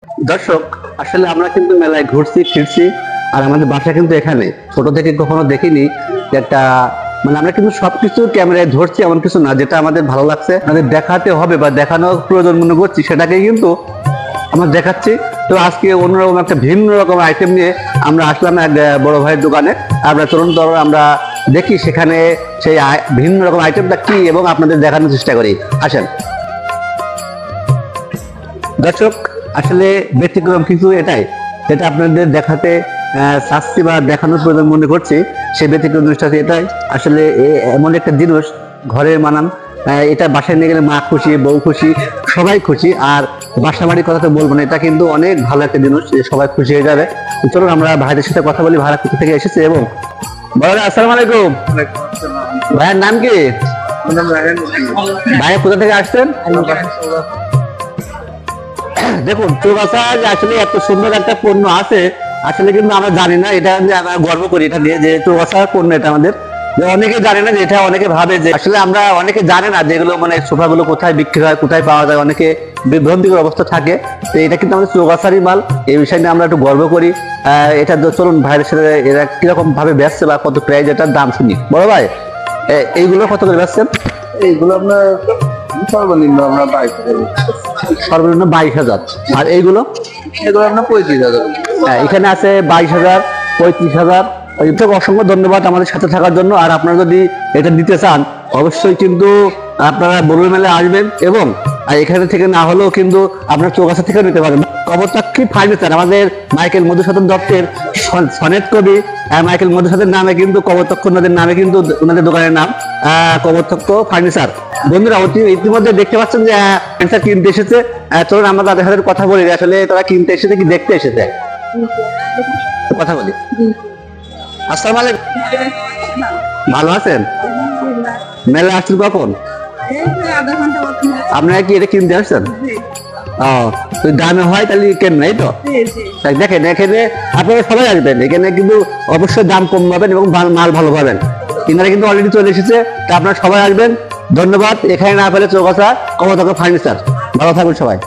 দর্শক, আসলে আমরা কিন্তু মেলায় ঘুরছি ফিরছি, আর আমাদের বাসা কিন্তু এখানে। ছোট থেকে কখনো দেখিনি যে একটা মানে আমরা কিন্তু সবকিছু ক্যামেরায় ধরছি এমন কিছু না, যেটা আমাদের ভালো লাগছে আমাদের দেখাতে হবে বা দেখানোর প্রয়োজন মনে করছি সেটাকেই কিন্তু আমরা দেখাচ্ছি। তো আজকে অন্যরকম একটা ভিন্ন রকম আইটেম নিয়ে আমরা আসলাম এক বড় ভাইয়ের দোকানে। আমরা চলুন তো আমরা দেখি সেখানে সেই ভিন্ন রকম আইটেমটা কি এবং আপনাদের দেখানোর চেষ্টা করি। আসেন দর্শক, আসলে ব্যতিক্রম কিছু এটাই যেটা আপনাদের দেখাতে শাস্তি বা দেখানোর প্রয়োজন মনে করছি। সেই ব্যতিক্রম জিনিসটা হচ্ছে এটাই, আসলে এমন একটা জিনিস ঘরে মানান, এটা বাসায় নিয়ে গেলে মা খুশি, বউ খুশি, সবাই খুশি। আর বাসা বাড়ির কথা তো বলবো না, এটা কিন্তু অনেক ভালো একটা জিনিস, যে সবাই খুশি হয়ে যাবে। তো চলুন আমরা ভাইদের সাথে কথা বলি, ভাড়া কোথা থেকে এসেছে এবং বলেন। আসসালামু আলাইকুম। ভাইয়ের নাম কি? ভাইয়া কোথা থেকে আসছেন? দেখুন, চৌগাছা আসলে এত সুন্দর একটা পণ্য আছে, আসলে কিন্তু আমরা জানি না। এটা আমরা গর্ব করি এটা নিয়ে, যে চৌগাছার পণ্য এটা আমাদের। অনেকে জানে না যে এটা, অনেকে ভাবে যে আসলে আমরা, অনেকে জানে না যেগুলো মানে সোফাগুলো কোথায় বিক্রি হয়, কোথায় পাওয়া যায়, অনেকে বিভ্রান্তিকর অবস্থা থাকে। তো এটা কিন্তু আমাদের চৌগাছারই মাল, এই বিষয় নিয়ে আমরা একটু গর্ব করি। এটা চলুন ভাইয়ের সাথে এরা কিরকম ভাবে বেচছে বা কত প্রাইস, এটার দাম শুনি। বড় ভাই, এইগুলো কত করে বেচছেন? এইগুলো আপনার সর্বনিম্ন আমরা 22,000। সর্বনিম্ন 22,000। আর এইগুলো? এগুলো আপনার 35,000। এখানে আছে 22,000, 35,000। অসংখ্য ধন্যবাদ আমাদের সাথে থাকার জন্য। আর আপনারা যদি এটা নিতে চান, অবশ্যই কিন্তু আপনারা বরুল মেলায় আসবেন, এবং এখানে থেকে না হলেও কিন্তু আপনার চৌগাছা থেকে নিতে পারেন। কবরতক্ষী ফার্নিচার, আমাদের মাইকেল মধুসূদন দত্তের সনেট কবি মাইকেল মধুসূদন নামে কিন্তু কবরতক্ষ ওনাদের নামে কিন্তু ওনাদের দোকানের নাম কবরতক্ষ ফার্নিচার। বন্ধুরা, ইতিমধ্যে দেখতে পাচ্ছেন যে ফার্নিচার কিনতে এসেছে। চলুন আমরা তাদের সাথে কথা বলি, আসলে তারা কিনতে এসেছে কি দেখতে এসেছে, কথা বলি। আসসালামু আলাইকুম, ভালো আছেন? মেলা আসছেন কখন? আপনারা কি এটা কিনতে আসছেন? ও, তো দামে হয় তাহলে কেন, এই তো দেখেন এখানে আপনারা সবাই আসবেন, এখানে কিন্তু অবশ্যই দাম কম পাবেন এবং মাল ভালো পাবেন। কিনারা কিন্তু অলরেডি চলে এসেছে, তা আপনারা সবাই আসবেন। ধন্যবাদ। এখানে না পেলে চৌগাছা কবরতক্ষ ফার্নিচার। ভালো থাকবেন সবাই।